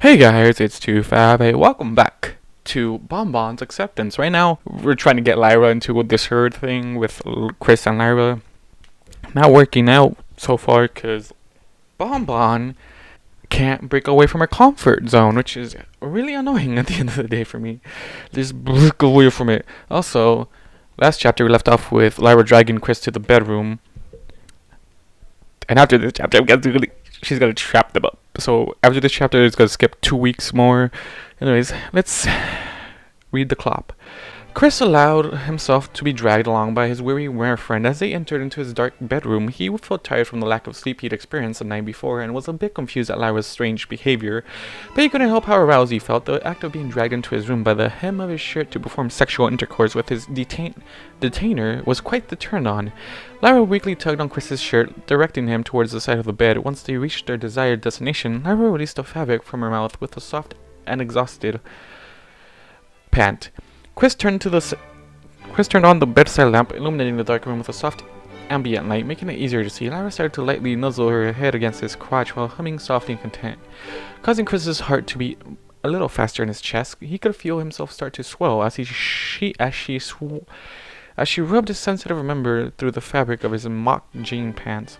Hey guys, it's Ch.8. Welcome back to Bonbon's Acceptance. Right now, we're trying to get Lyra into this herd thing with Chris and Lyra. Not working out so far because Bonbon can't break away from her comfort zone, which is really annoying at the end of the day for me. Just break away from it. Also, last chapter we left off with Lyra dragging Chris to the bedroom. And after this chapter, she's gonna trap them up. So after this chapter, it's gonna skip 2 weeks more. Anyways, let's read the Clop. Chris allowed himself to be dragged along by his weary rare friend as they entered into his dark bedroom. He felt tired from the lack of sleep he'd experienced the night before and was a bit confused at Lyra's strange behavior, but he couldn't help how aroused he felt. The act of being dragged into his room by the hem of his shirt to perform sexual intercourse with his detainer was quite the turn-on. Lyra weakly tugged on Chris's shirt, directing him towards the side of the bed. Once they reached their desired destination, Lyra released a fabric from her mouth with a soft and exhausted pant. Chris turned on the bedside lamp, illuminating the dark room with a soft ambient light, making it easier to see. Lyra started to lightly nuzzle her head against his crotch while humming softly and content, causing Chris's heart to beat a little faster in his chest. He could feel himself start to swell as she rubbed his sensitive member through the fabric of his mock jean pants.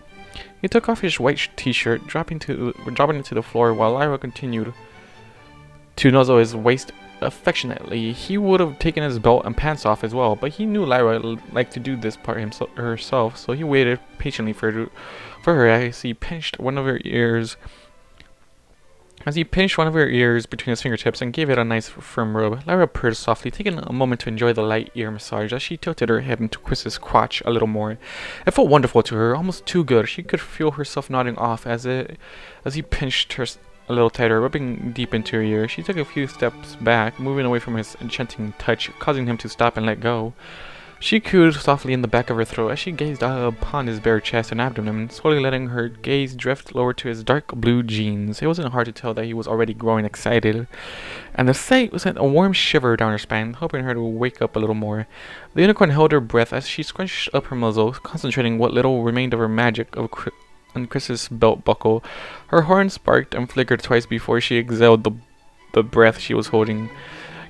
He took off his white t-shirt, dropping it to the floor while Lyra continued to nuzzle his waist affectionately. He would have taken his belt and pants off as well, but he knew Lyra liked to do this part herself, so he waited patiently for her as he pinched one of her ears between his fingertips and gave it a nice firm rub. Lyra purred softly, taking a moment to enjoy the light ear massage as she tilted her head into Chris's crotch a little more. It felt wonderful to her, almost too good. She could feel herself nodding off as he pinched her a little tighter, rubbing deep into her ear. She took a few steps back, moving away from his enchanting touch, causing him to stop and let go. She cooed softly in the back of her throat as she gazed upon his bare chest and abdomen, slowly letting her gaze drift lower to his dark blue jeans. It wasn't hard to tell that he was already growing excited, and the sight sent a warm shiver down her spine, helping her to wake up a little more. The unicorn held her breath as she scrunched up her muzzle, concentrating what little remained of her magic on Chris's belt buckle. Her horn sparked and flickered twice before she exhaled the breath she was holding,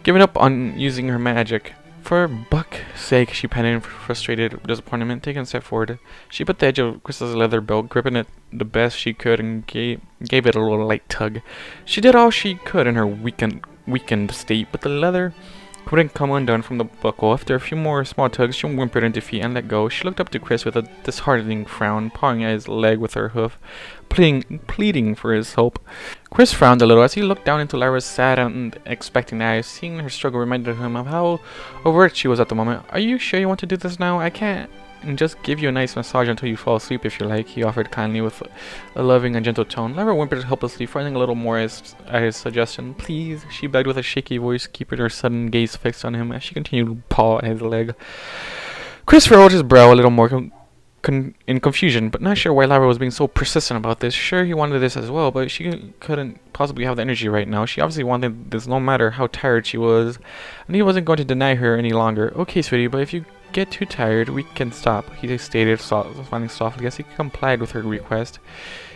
giving up on using her magic. For Buck's sake, she panted in frustrated disappointment. Taking a step forward, she put the edge of Chris's leather belt, gripping it the best she could, and gave it a little light tug. She did all she could in her weakened state, but the leather wouldn't come undone from the buckle. After a few more small tugs, she whimpered in defeat and let go. She looked up to Chris with a disheartening frown, pawing at his leg with her hoof, pleading for his help. Chris frowned a little as he looked down into Lyra's sad and expecting eyes. Seeing her struggle reminded him of how overt she was at the moment. "Are you sure you want to do this now? I can't just give you a nice massage until you fall asleep if you like," he offered kindly with a loving and gentle tone. Lyra whimpered helplessly, frowning a little more at his suggestion. "Please," she begged with a shaky voice, keeping her sudden gaze fixed on him as she continued to paw at his leg. Chris furrowed his brow a little more in confusion, but not sure why Lyra was being so persistent about this. Sure, he wanted this as well, but she couldn't possibly have the energy right now. She obviously wanted this no matter how tired she was, and he wasn't going to deny her any longer. "Okay, sweetie, but if you get too tired, we can stop," he stated, smiling softly as he complied with her request.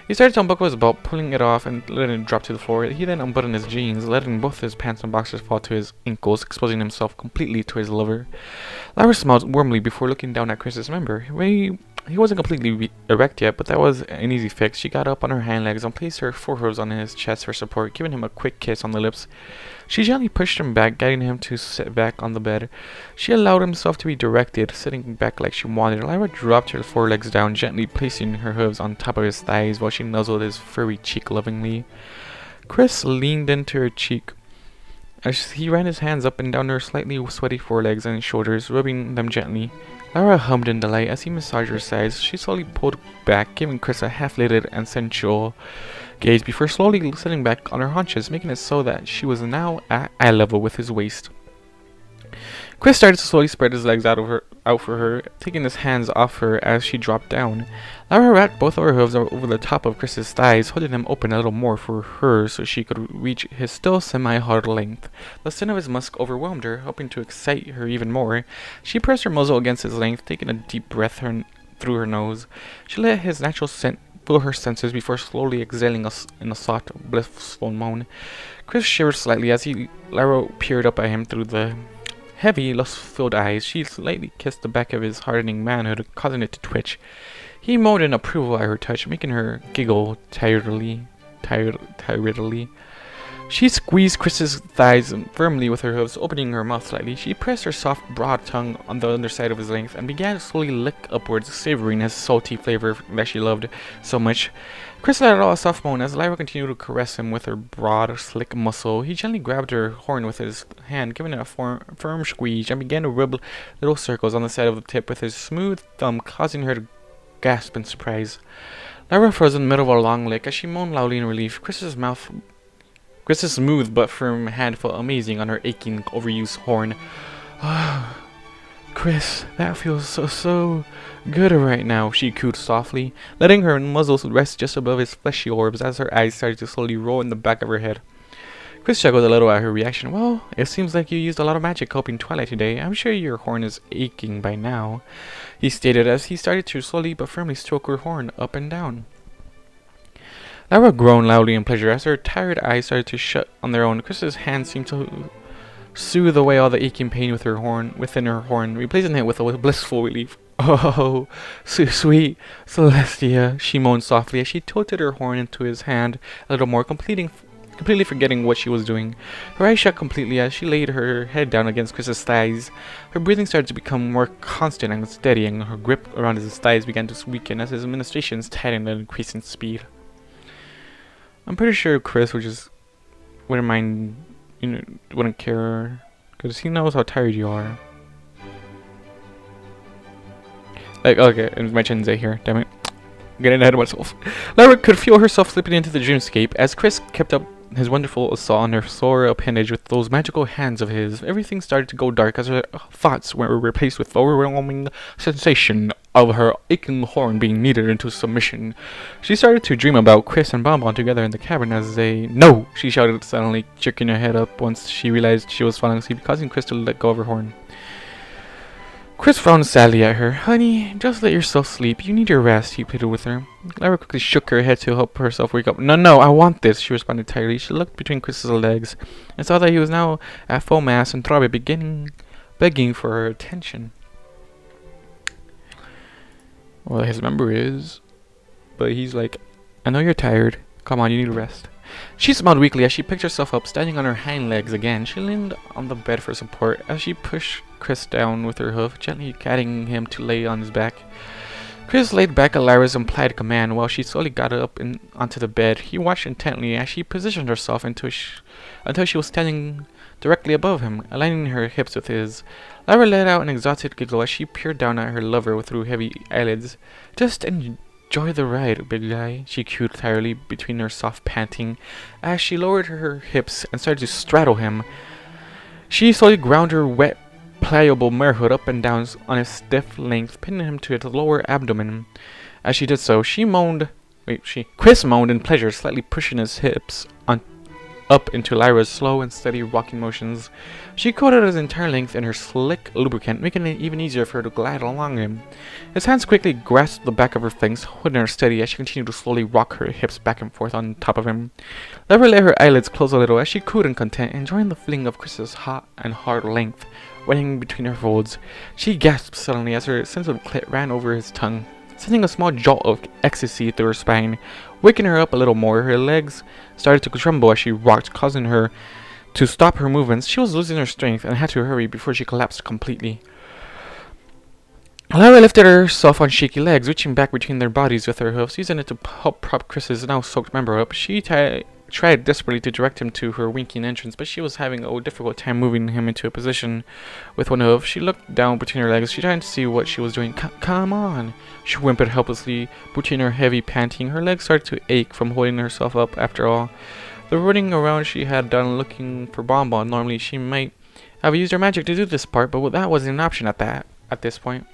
He started to unbuckle his belt, pulling it off and letting it drop to the floor. He then unbuttoned his jeans, letting both his pants and boxers fall to his ankles, exposing himself completely to his lover. Lyra smiled warmly before looking down at Chris's member. He wasn't completely erect yet, but that was an easy fix. She got up on her hind legs and placed her forehead on his chest for support, giving him a quick kiss on the lips. She gently pushed him back, guiding him to sit back on the bed. She allowed himself to be directed, sitting back like she wanted. Lyra dropped her forelegs down, gently placing her hooves on top of his thighs while she nuzzled his furry cheek lovingly. Chris leaned into her cheek as he ran his hands up and down her slightly sweaty forelegs and shoulders, rubbing them gently. Lyra hummed in delight as he massaged her sides. She slowly pulled back, giving Chris a half-lidded and sensual gaze before slowly sitting back on her haunches, making it so that she was now at eye level with his waist. Chris started to slowly spread his legs out for her, taking his hands off her as she dropped down. Lyra wrapped both of her hooves over the top of Chris's thighs, holding them open a little more for her so she could reach his still semi-hard length. The scent of his musk overwhelmed her, helping to excite her even more. She pressed her muzzle against his length, taking a deep breath through her nose. She let his natural scent full her senses before slowly exhaling in a soft, blissful moan. Chris shivered slightly as Lyra peered up at him through the heavy, lust-filled eyes. She slightly kissed the back of his hardening manhood, causing it to twitch. He moaned in approval at her touch, making her giggle tiredly. She squeezed Chris's thighs firmly with her hooves, opening her mouth slightly. She pressed her soft, broad tongue on the underside of his length and began to slowly lick upwards, savoring his salty flavor that she loved so much. Chris let out a soft moan as Lyra continued to caress him with her broad, slick muscle. He gently grabbed her horn with his hand, giving it a firm squeeze, and began to rub little circles on the side of the tip with his smooth thumb, causing her to gasp in surprise. Lyra froze in the middle of a long lick as she moaned loudly in relief. Chris's smooth but firm hand felt amazing on her aching, overused horn. Ah, Chris, that feels so good right now, she cooed softly, letting her muzzle rest just above his fleshy orbs as her eyes started to slowly roll in the back of her head. Chris chuckled a little at her reaction. Well, it seems like you used a lot of magic helping Twilight today. I'm sure your horn is aching by now, he stated as he started to slowly but firmly stroke her horn up and down. Lyra groaned loudly in pleasure as her tired eyes started to shut on their own. Chris's hand seemed to soothe away all the aching pain within her horn, replacing it with a blissful relief. Oh, so sweet Celestia, she moaned softly as she tilted her horn into his hand a little more, completely forgetting what she was doing. Her eyes shut completely as she laid her head down against Chris's thighs. Her breathing started to become more constant and steady, and her grip around his thighs began to weaken as his administrations tightened and increased in speed. I'm pretty sure Chris wouldn't mind, wouldn't care, because he knows how tired you are. Like, okay, and my chin's here, damn it. I'm getting ahead of myself. Lyra could feel herself slipping into the dreamscape as Chris kept up his wonderful assault on her sore appendage with those magical hands of his. Everything started to go dark as her thoughts were replaced with the overwhelming sensation of her aching horn being kneaded into submission. She started to dream about Chris and Bonbon together in the cabin as they— No! She shouted suddenly, jerking her head up once she realized she was falling asleep, causing Chris to let go of her horn. Chris frowned sadly at her. Honey, just let yourself sleep. You need your rest, he pleaded with her. Lyra quickly shook her head to help herself wake up. No, I want this, she responded tiredly. She looked between Chris's legs and saw that he was now at full mass and throbbing, begging for her attention. Well, his member is, but he's like, I know you're tired. Come on, you need a rest. She smiled weakly as she picked herself up, standing on her hind legs again. She leaned on the bed for support as she pushed Chris down with her hoof, gently guiding him to lay on his back. Chris laid back at Lyra's implied command while she slowly got up onto the bed. He watched intently as she positioned herself until she was standing directly above him, aligning her hips with his. Lyra let out an exhausted giggle as she peered down at her lover through heavy eyelids. Just enjoy the ride, big guy, she cooed tiredly between her soft panting as she lowered her hips and started to straddle him. She slowly ground her wet, pliable marehood up and down on his stiff length, pinning him to its lower abdomen. As she did so, Chris moaned in pleasure, slightly pushing his hips up into Lyra's slow and steady rocking motions. She coated his entire length in her slick lubricant, making it even easier for her to glide along him. His hands quickly grasped the back of her flanks, holding her steady as she continued to slowly rock her hips back and forth on top of him. Lyra let her eyelids close a little as she cooed in content, enjoying the feeling of Chris's hot and hard length wetting between her folds. She gasped suddenly as her sensitive clit ran over his tongue, sending a small jolt of ecstasy through her spine. Waking her up a little more, her legs started to tremble as she rocked, causing her to stop her movements. She was losing her strength and had to hurry before she collapsed completely. Lyra lifted herself on shaky legs, reaching back between their bodies with her hoofs, using it to help prop Chris's now soaked member up. She tried desperately to direct him to her winking entrance, but she was having a difficult time moving him into a position with one hoof. She looked down between her legs. She tried to see what she was doing. Come on, she whimpered helplessly, between her heavy panting. Her legs started to ache from holding herself up after all. The running around she had done looking for Bonbon. Normally she might have used her magic to do this part, but that wasn't an option at this point.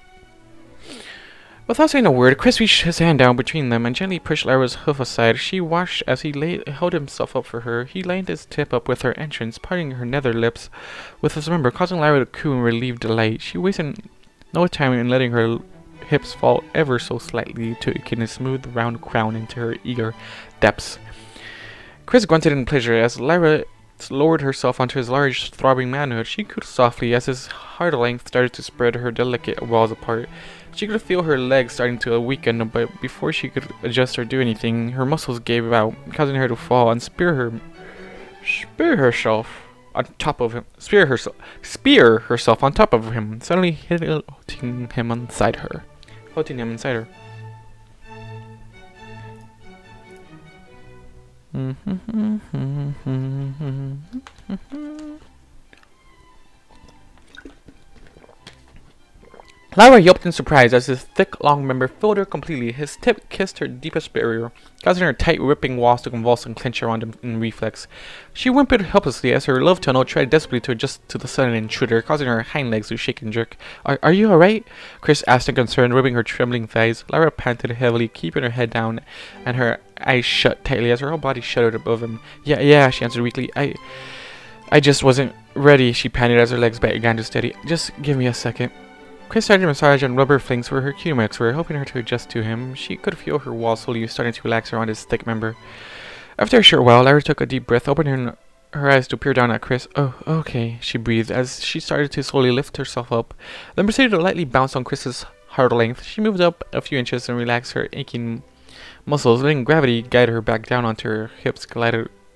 Without saying a word, Chris reached his hand down between them and gently pushed Lyra's hoof aside. She watched as he held himself up for her. He lined his tip up with her entrance, parting her nether lips with his member, causing Lyra to coo in relieved delight. She wasted no time in letting her hips fall ever so slightly to akin a smooth round crown into her eager depths. Chris grunted in pleasure as Lyra lowered herself onto his large, throbbing manhood. She cooed softly as his hard length started to spread her delicate walls apart. She could feel her legs starting to weaken, but before she could adjust or do anything, her muscles gave out, causing her to fall and spear herself on top of him. Spear herself on top of him, suddenly hitting him inside her. Lyra yelped in surprise as his thick, long member filled her completely. His tip kissed her deepest barrier, causing her tight, ripping walls to convulse and clench around him in reflex. She whimpered helplessly as her love tunnel tried desperately to adjust to the sudden intruder, causing her hind legs to shake and jerk. Are you alright? Chris asked in concern, rubbing her trembling thighs. Lyra panted heavily, keeping her head down and her eyes shut tightly as her whole body shuddered above him. Yeah, she answered weakly. I just wasn't ready, she panted as her legs began to steady. Just give me a second. Chris started to massage and rubber flings where her cuticles were, helping her to adjust to him. She could feel her walls slowly starting to relax around his thick member. After a short while, Lyra took a deep breath, opening her eyes to peer down at Chris. Oh, okay, she breathed as she started to slowly lift herself up, then proceeded to lightly bounce on Chris's hard length. She moved up a few inches and relaxed her aching muscles, letting gravity guide her back down onto her hips,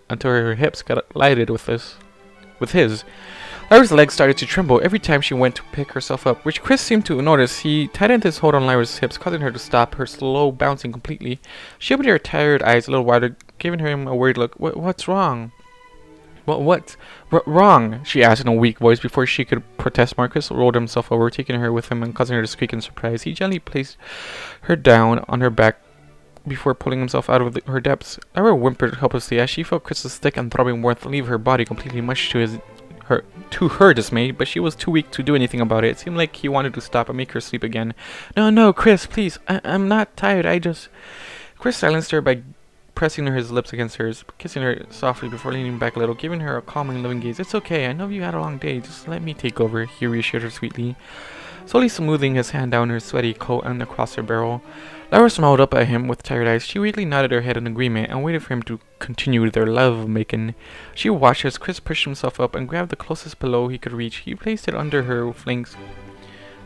until her hips collided with his. Lyra's legs started to tremble every time she went to pick herself up, which Chris seemed to notice. He tightened his hold on Lyra's hips, causing her to stop her slow bouncing completely. She opened her tired eyes a little wider, giving him a worried look. What's wrong? What's wrong? She asked in a weak voice before she could protest. Marcus rolled himself over, taking her with him and causing her to squeak in surprise. He gently placed her down on her back before pulling himself out of her depths. Lyra whimpered helplessly as she felt Chris's thick and throbbing warmth leave her body completely, much to her dismay, but she was too weak to do anything about it. It seemed like he wanted to stop and make her sleep again. No, Chris, please. I'm not tired. Chris silenced her by pressing his lips against hers, kissing her softly before leaning back a little, giving her a calming, loving gaze. It's okay. I know you had a long day. Just let me take over, he reassured her sweetly, slowly smoothing his hand down her sweaty coat and across her barrel. Lyra smiled up at him with tired eyes. She weakly nodded her head in agreement and waited for him to continue their love-making. She watched as Chris pushed himself up and grabbed the closest pillow he could reach. He placed it under her flanks,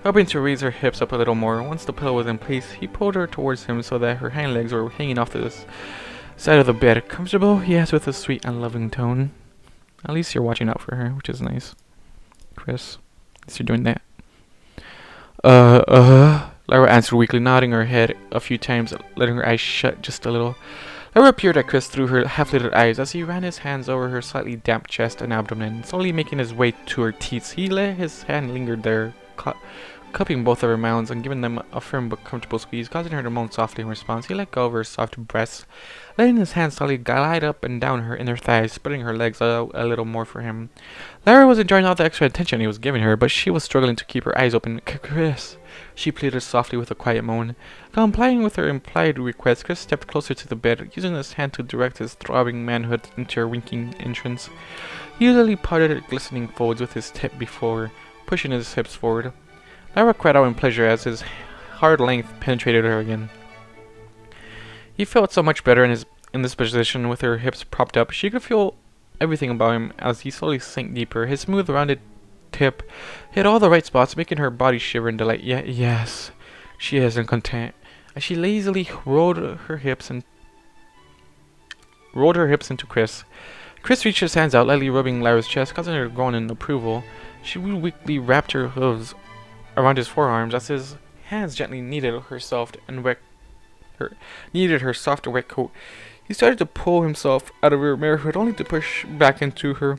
helping to raise her hips up a little more. Once the pillow was in place, he pulled her towards him so that her hind legs were hanging off the side of the bed. Comfortable? He asked with a sweet and loving tone. At least you're watching out for her, which is nice. Chris, at least you're doing that. Lyra answered weakly, nodding her head a few times, letting her eyes shut just a little. Lyra peered at Chris through her half-lidded eyes as he ran his hands over her slightly damp chest and abdomen, slowly making his way to her teats. He let his hand linger there, cupping both of her mounds and giving them a firm but comfortable squeeze, causing her to moan softly in response. He let go of her soft breasts, letting his hands slowly glide up and down her inner thighs, spreading her legs out a little more for him. Lyra was enjoying all the extra attention he was giving her, but she was struggling to keep her eyes open. Chris, she pleaded softly with a quiet moan. Complying with her implied request, Chris stepped closer to the bed, using his hand to direct his throbbing manhood into her winking entrance. He usually parted her glistening folds with his tip before pushing his hips forward. Lyra cried out in pleasure as his hard length penetrated her again. He felt so much better in this position with her hips propped up. She could feel everything about him as he slowly sank deeper. His smooth, rounded tip hit all the right spots, making her body shiver in delight. Yes, she is in content. As she lazily rolled her hips into Chris. Chris reached his hands out, lightly rubbing Lyra's chest, causing her to groan in approval. She weakly wrapped her hooves around his forearms as his hands gently kneaded her soft and wet coat. He started to pull himself out of her marehood, only to push back into her,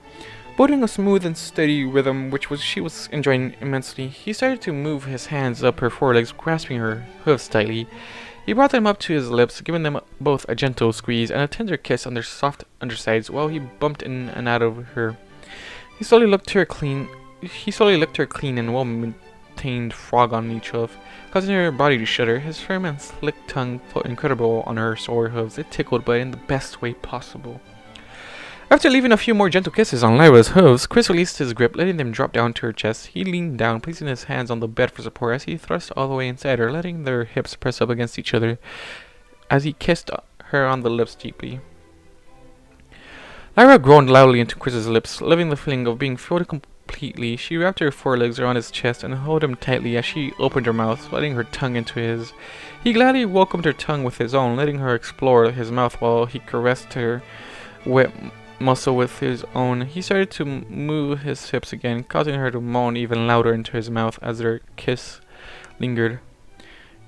building a smooth and steady rhythm she was enjoying immensely. He started to move his hands up her forelegs, grasping her hooves tightly. He brought them up to his lips, giving them both a gentle squeeze and a tender kiss on their soft undersides while he bumped in and out of her. He slowly licked her clean and well-maintained frog on each hoof, causing her body to shudder. His firm and slick tongue felt incredible on her sore hooves. It tickled, but in the best way possible. After leaving a few more gentle kisses on Lyra's hooves, Chris released his grip, letting them drop down to her chest. He leaned down, placing his hands on the bed for support as he thrust all the way inside her, letting their hips press up against each other as he kissed her on the lips deeply. Lyra groaned loudly into Chris's lips, loving the feeling of being filled completely. She wrapped her forelegs around his chest and held him tightly as she opened her mouth, letting her tongue into his. He gladly welcomed her tongue with his own, letting her explore his mouth while he caressed her wet muscle with his own. He started to move his hips again, causing her to moan even louder into his mouth as their kiss lingered.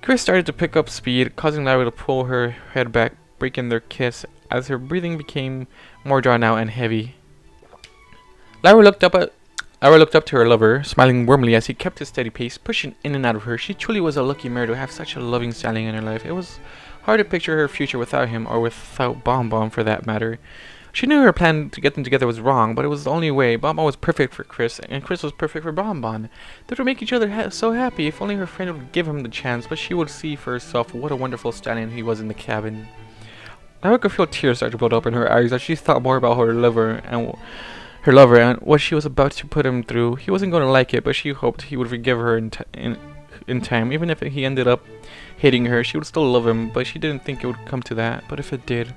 Chris started to pick up speed, causing Lyra to pull her head back, breaking their kiss as her breathing became more drawn out and heavy. Lyra looked up to her lover, smiling warmly as he kept his steady pace, pushing in and out of her. She truly was a lucky mare to have such a loving stallion in her life. It was hard to picture her future without him, or without Bon Bon for that matter. She knew her plan to get them together was wrong, but it was the only way. Bon Bon was perfect for Chris, and Chris was perfect for Bon Bon. They would make each other so happy if only her friend would give him the chance, but she would see for herself what a wonderful stallion he was in the cabin. Lyra could feel tears start to build up in her eyes as she thought more about her lover and what she was about to put him through. He wasn't going to like it, but she hoped he would forgive her in time. Even if he ended up hating her, she would still love him, but she didn't think it would come to that. But if it did...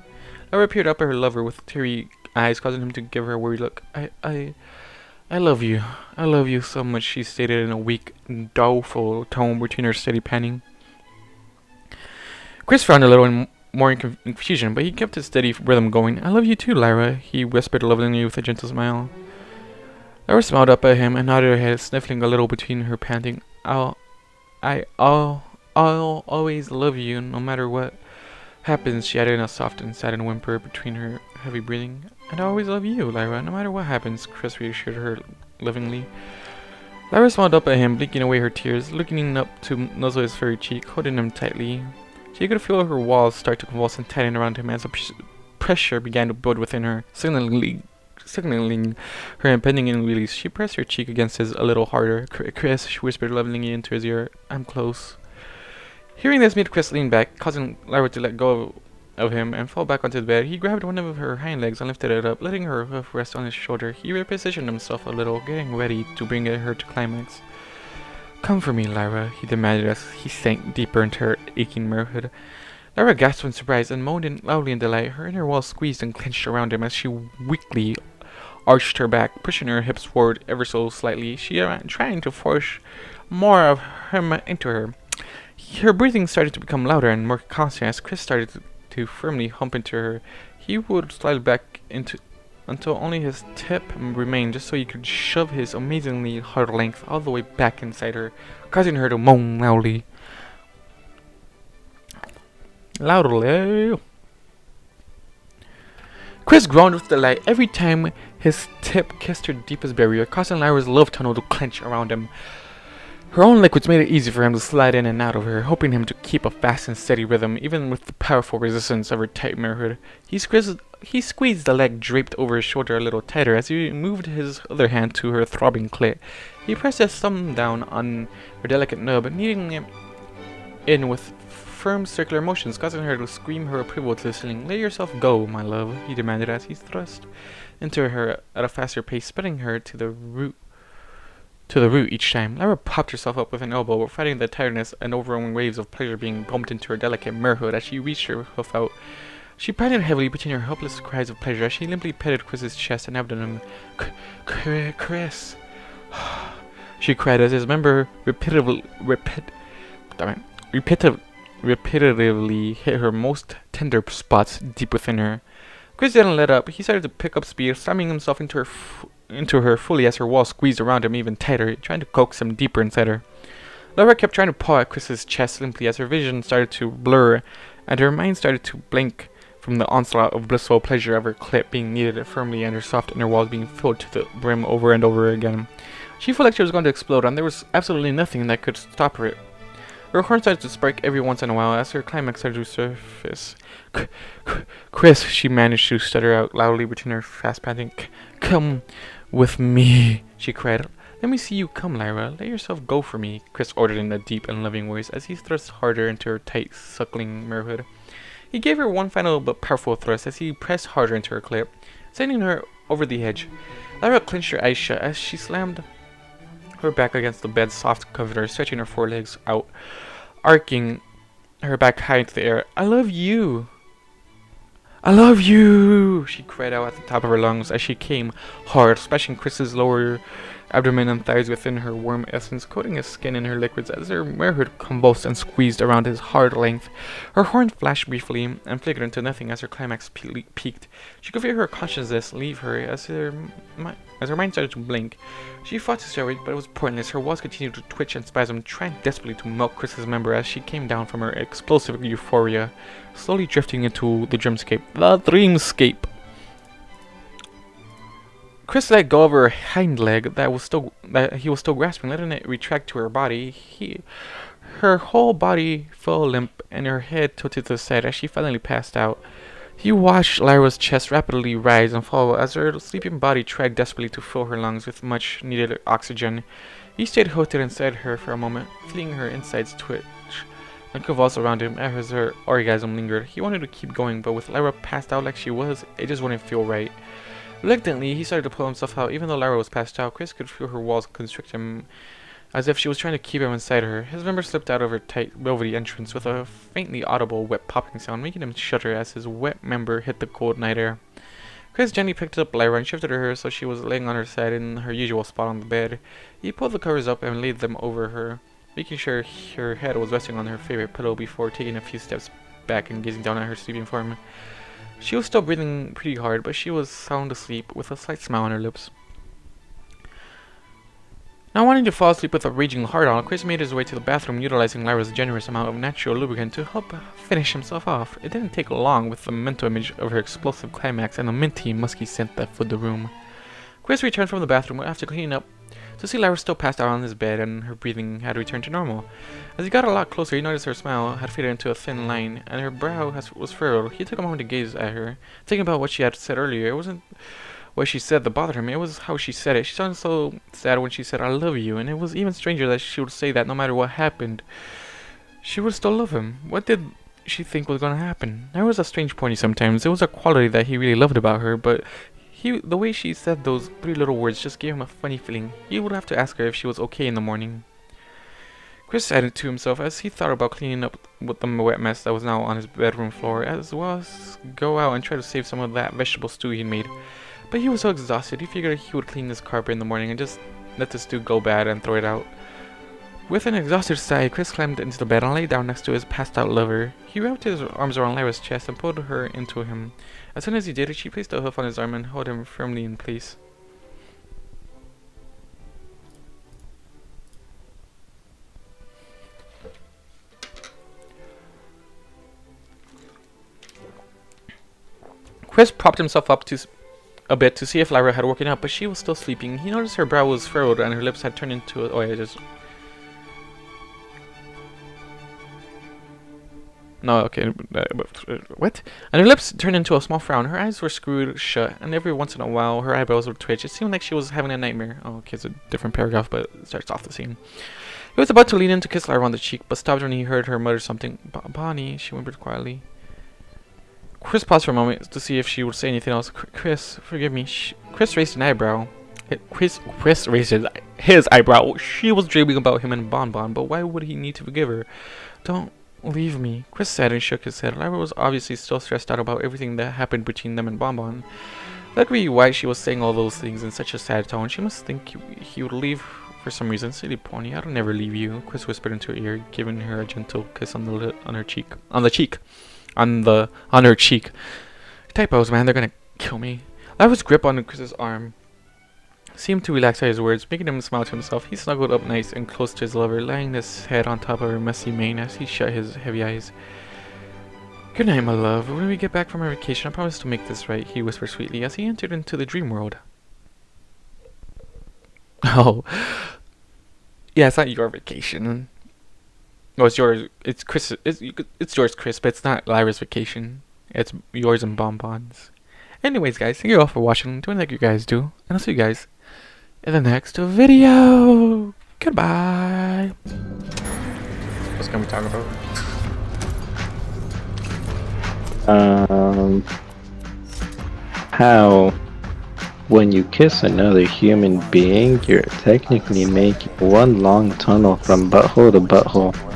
Lyra peered up at her lover with teary eyes, causing him to give her a worried look. I love you. I love you so much, she stated in a weak, doleful tone between her steady panting. Chris frowned a little in more confusion, but he kept his steady rhythm going. I love you too, Lyra, he whispered lovingly with a gentle smile. Lyra smiled up at him and nodded her head, sniffling a little between her panting. I'll always love you, no matter what happens, she added in a soft and saddened whimper between her heavy breathing. And I always love you, Lyra, no matter what happens, Chris reassured her lovingly. Lyra smiled up at him, blinking away her tears, looking up to nuzzle his furry cheek, holding him tightly. She could feel her walls start to convulse and tighten around him as a pressure began to build within her, signaling her impending release. She pressed her cheek against his a little harder. Chris, she whispered lovingly into his ear, I'm close. Hearing this made Chris lean back, causing Lyra to let go of him and fall back onto the bed. He grabbed one of her hind legs and lifted it up, letting her hoof rest on his shoulder. He repositioned himself a little, getting ready to bring her to climax. Come for me, Lyra, he demanded as he sank deeper into her aching marehood. Lyra gasped in surprise and moaned loudly in delight. Her inner wall squeezed and clenched around him as she weakly arched her back, pushing her hips forward ever so slightly. She trying to force more of him into her. Her breathing started to become louder and more constant as Chris started to firmly hump into her. He would slide back until only his tip remained, just so he could shove his amazingly hard length all the way back inside her, causing her to moan loudly. Chris groaned with delight every time his tip kissed her deepest barrier, causing Lyra's love tunnel to clench around him. Her own liquids made it easy for him to slide in and out of her, helping him to keep a fast and steady rhythm, even with the powerful resistance of her tight marehood. He squeezed the leg draped over his shoulder a little tighter as he moved his other hand to her throbbing clit. He pressed his thumb down on her delicate nub, kneading it in with firm circular motions, causing her to scream her approval to the ceiling. Let yourself go, my love, he demanded as he thrust into her at a faster pace, spreading her to the root each time. Lyra popped herself up with an elbow, fighting the tiredness and overwhelming waves of pleasure being pumped into her delicate marehood as she reached her hoof out. She panted heavily between her helpless cries of pleasure as she limply petted Chris's chest and abdomen. Chris, she cried as his member repetitively hit her most tender spots deep within her. Chris didn't let up. He started to pick up speed, slamming himself into her fully as her wall squeezed around him even tighter, trying to coax him deeper inside her. Lyra kept trying to paw at Chris's chest limply as her vision started to blur and her mind started to blank from the onslaught of blissful pleasure of her clit being kneaded firmly and her soft inner walls being filled to the brim over and over again. She felt like she was going to explode, and there was absolutely nothing that could stop her. Her horn started to spark every once in a while as her climax started to surface. Chris, she managed to stutter out loudly between her fast panting. Come with me, she cried. Let me see you come, Lyra. Let yourself go for me, Chris ordered in a deep and loving voice as he thrust harder into her tight, suckling marehood. He gave her one final but powerful thrust as he pressed harder into her clit. sending her over the edge. Lyra clenched her eyes shut as she slammed her back against the bed's soft comforter, stretching her forelegs out, arcing her back high into the air. I love you! I love you! She cried out at the top of her lungs as she came hard, splashing Chris's lower abdomen and thighs within her warm essence, coating his skin in her liquids as her marehood convulsed and squeezed around his hard length. Her horn flashed briefly and flickered into nothing as her climax peaked. She could feel her consciousness leave her as her mind started to blink. She fought to separate, but it was pointless. Her walls continued to twitch and spasm, trying desperately to melt Chris's member as she came down from her explosive euphoria, slowly drifting into the dreamscape. The dreamscape! Chris let go of her hind leg that he was still grasping, letting it retract to her body. Her whole body fell limp, and her head tilted to the side as she finally passed out. He watched Lyra's chest rapidly rise and fall as her sleeping body tried desperately to fill her lungs with much needed oxygen. He stayed hooked inside her for a moment, feeling her insides twitch and convulse around him as her orgasm lingered. He wanted to keep going, but with Lyra passed out like she was, it just wouldn't feel right. Reluctantly, he started to pull himself out. Even though Lyra was passed out, Chris could feel her walls constrict him, as if she was trying to keep him inside her. His member slipped out of her tight, velvety entrance with a faintly audible, wet popping sound, making him shudder as his wet member hit the cold night air. Chris gently picked up Lyra and shifted her so she was laying on her side in her usual spot on the bed. He pulled the covers up and laid them over her, making sure her head was resting on her favorite pillow before taking a few steps back and gazing down at her sleeping form. She was still breathing pretty hard, but she was sound asleep with a slight smile on her lips. Not wanting to fall asleep with a raging hard-on, Chris made his way to the bathroom, utilizing Lyra's generous amount of natural lubricant to help finish himself off. It didn't take long with the mental image of her explosive climax and the minty, musky scent that filled the room. Chris returned from the bathroom after cleaning up to see Lyra still passed out on his bed and her breathing had returned to normal. As he got a lot closer, he noticed her smile had faded into a thin line and her brow was furrowed. He took a moment to gaze at her, thinking about what she had said earlier. It wasn't what she said that bothered him, it was how she said it. She sounded so sad when she said, I love you, and it was even stranger that she would say that no matter what happened, she would still love him. What did she think was going to happen? There was a strange pony sometimes. It was a quality that he really loved about her, but the way she said those three little words just gave him a funny feeling. He would have to ask her if she was okay in the morning. Chris added to himself as he thought about cleaning up with the wet mess that was now on his bedroom floor, as well as go out and try to save some of that vegetable stew he'd made. But he was so exhausted, he figured he would clean this carpet in the morning and just let the stew go bad and throw it out. With an exhausted sigh, Chris climbed into the bed and lay down next to his passed-out lover. He wrapped his arms around Lyra's chest and pulled her into him. As soon as he did, she placed a hoof on his arm and held him firmly in place. Chris propped himself up a bit to see if Lyra had woken up, but she was still sleeping. He noticed her brow was furrowed and her lips had turned into what? And her lips turned into a small frown. Her eyes were screwed shut, and every once in a while her eyebrows would twitch. It seemed like she was having a nightmare. Oh, okay, it's a different paragraph, but it starts off the same. He was about to lean in to kiss Lyra on the cheek, but stopped when he heard her mutter something. Bonnie, she whimpered quietly. Chris paused for a moment to see if she would say anything else. Chris, forgive me. Chris raised an eyebrow. Chris raised his eyebrow. She was dreaming about him and Bonbon, but why would he need to forgive her? Don't leave me, Chris said and shook his head. Lyra was obviously still stressed out about everything that happened between them and Bonbon. That could be why she was saying all those things in such a sad tone. She must think he would leave for some reason. Silly pony, I'll never leave you, Chris whispered into her ear, giving her a gentle kiss on her cheek. Typos, man, they're gonna kill me. Lyra's grip on Chris's arm seemed to relax at his words, making him smile to himself. He snuggled up nice and close to his lover, laying his head on top of her messy mane as he shut his heavy eyes. Good night, my love. When we get back from our vacation, I promise to make this right, he whispered sweetly as he entered into the dream world. Oh. Yeah, it's not your vacation. No, it's yours. It's Chris. It's yours, Chris, but it's not Lyra's vacation. It's yours and Bonbon's. Anyways, guys, thank you all for watching. Doing like you guys do. And I'll see you guys in the next video. Goodbye. What's gonna we talk about? How When you kiss another human being, you're technically making one long tunnel from butthole to butthole.